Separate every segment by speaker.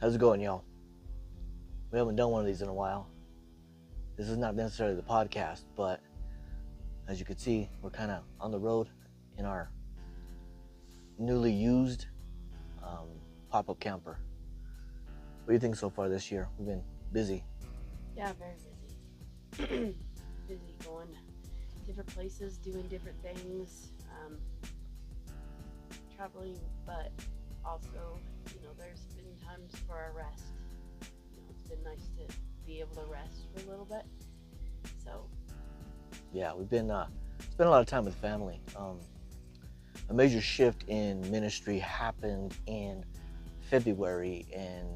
Speaker 1: How's it going, y'all? We haven't done one of these in a while. This is not necessarily the podcast, but as you can see, we're kind of on the road in our newly used um, pop-up camper. What do you think so far this year? We've been busy.
Speaker 2: Yeah, very busy. Busy going different places, doing different things, traveling, but also, there's been times for our rest. It's been nice to be able to rest for a little bit. So,
Speaker 1: Yeah, we've been spent a lot of time with family. A major shift in ministry happened in February, and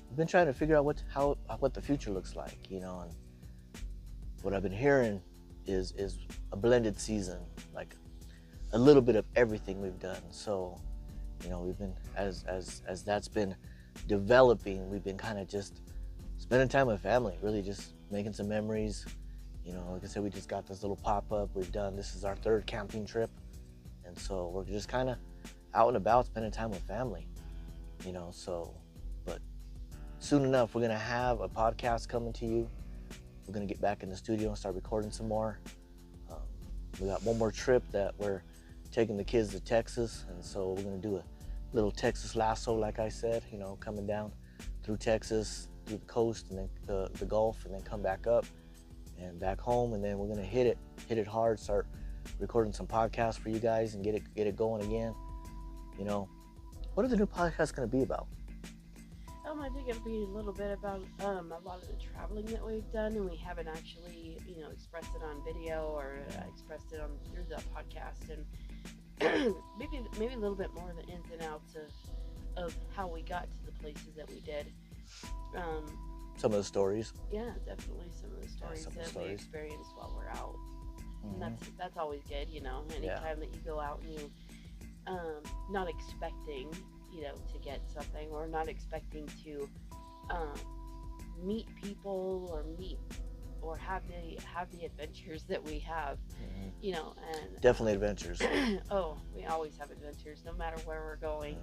Speaker 1: we've been trying to figure out what the future looks like, and what I've been hearing is a blended season, like a little bit of everything we've done. So, we've been as that's been developing, we've been kind of just spending time with family, really just making some memories. Like I said, we just got this little pop-up. This is our third camping trip, and so we're just kind of out and about spending time with family. But soon enough, we're gonna have a podcast coming to you. We're gonna get back in the studio and start recording some more. We got one more trip that we're taking the kids to Texas, and so we're gonna do a little Texas lasso, like I said, coming down through Texas, through the coast, and then the Gulf, and then come back up and back home, and then we're gonna hit it hard, start recording some podcasts for you guys and get it going again. What are the new podcasts gonna be about?
Speaker 2: I think it'll be a little bit about a lot of the traveling that we've done, and we haven't actually, expressed it on video or expressed it through the podcast, and maybe a little bit more of the ins and outs of how we got to the places that we did.
Speaker 1: Some of the stories.
Speaker 2: Yeah, definitely some of the stories we experienced while we're out.
Speaker 1: Mm-hmm.
Speaker 2: And that's always good, anytime that you go out and you not expecting, to get something, or not expecting to meet people or have the adventures that we have, and
Speaker 1: definitely adventures.
Speaker 2: Oh, we always have adventures no matter where we're going.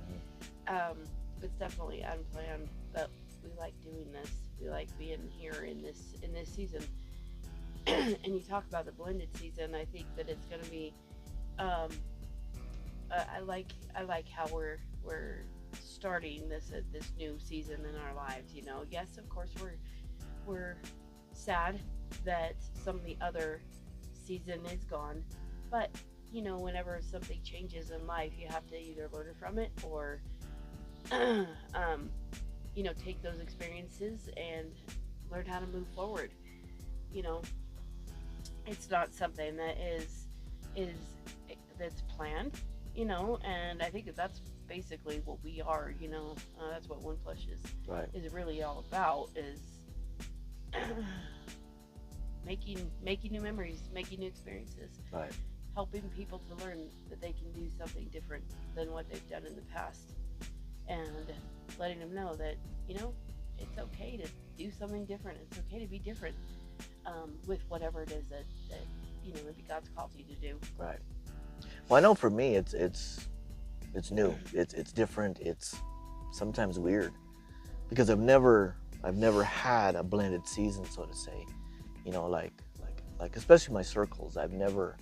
Speaker 2: It's definitely unplanned, but we like doing this. We like being here in this season. And you talk about the blended season. I think that it's going to be I like how we're starting this new season in our lives. Yes, of course we're sad that some of the other season is gone, but whenever something changes in life, you have to either learn from it or take those experiences and learn how to move forward. It's not something that is that's planned, and I think that's basically what we are. That's what One Plush is really all about, is making new memories, making new experiences,
Speaker 1: Right.
Speaker 2: helping people to learn that they can do something different than what they've done in the past, and letting them know that it's okay to do something different. It's okay to be different with whatever it is that maybe God's called you to do.
Speaker 1: Right. Well, I know for me, it's new. It's different. It's sometimes weird because I've never had a blended season, so to say. Like especially my circles. I've never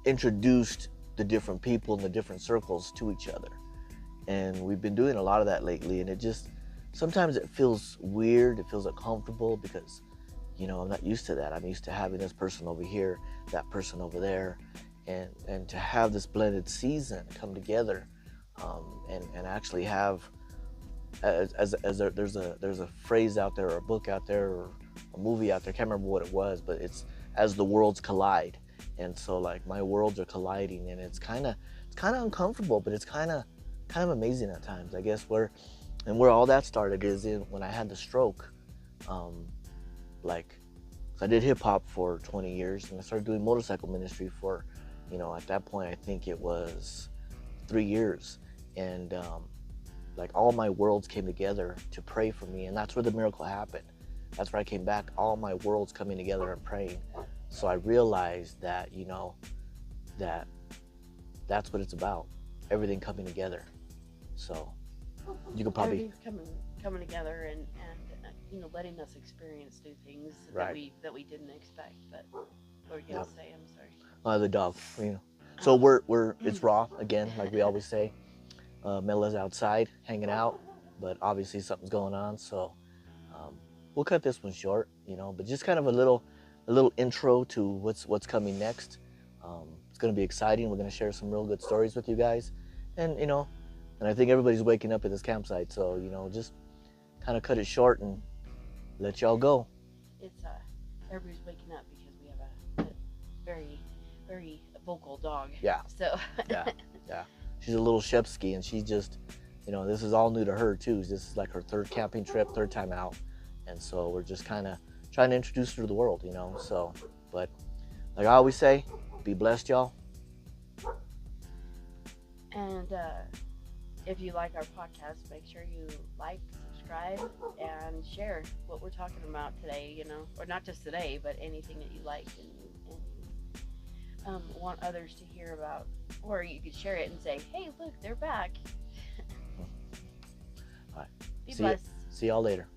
Speaker 1: introduced the different people in the different circles to each other, and we've been doing a lot of that lately. And it just sometimes it feels weird. It feels uncomfortable because I'm not used to that. I'm used to having this person over here, that person over there, and to have this blended season come together, and actually have there's a phrase out there, or a book out there, or a movie out there. I can't remember what it was, but it's as the worlds collide. And so like my worlds are colliding, and it's kind of uncomfortable, but it's kind of amazing at times. I guess where all that started is when I had the stroke. I did hip hop for 20 years, and I started doing motorcycle ministry for, at that point, I think it was 3 years. And all my worlds came together to pray for me, and that's where the miracle happened. That's where I came back, all my worlds coming together and praying. So I realized that, that's what it's about, everything coming together. So you could probably
Speaker 2: Everything's coming together, and you know, letting us experience new things
Speaker 1: right.
Speaker 2: that we didn't expect. But what were you
Speaker 1: Yeah.
Speaker 2: gonna say? I'm sorry.
Speaker 1: The dog. You know. So
Speaker 2: Oh.
Speaker 1: we're it's raw again, like we always say. Mila's outside hanging out, but obviously something's going on, so um, we'll cut this one short, you know. But just kind of a little intro to what's coming next. It's going to be exciting. We're going to share some real good stories with you guys, and you know, and I think everybody's waking up at this campsite, so you know, just kind of cut it short and let y'all go.
Speaker 2: It's everybody's waking up because we have a very very vocal dog.
Speaker 1: Yeah,
Speaker 2: So
Speaker 1: yeah, yeah. She's a little Shepsky, and she's just, you know, this is all new to her too. This is like her third camping trip, third time out, and so we're just kind of trying to introduce her to the world, you know. So, but like I always say, be blessed, y'all.
Speaker 2: and if you like our podcast, make sure you like, subscribe, and share what we're talking about today. You know, or not just today, but anything that you like and want others to hear about, or you could share it and say, "Hey, look, they're back."
Speaker 1: All right,
Speaker 2: Be
Speaker 1: see you,
Speaker 2: blessed.
Speaker 1: see y'all later.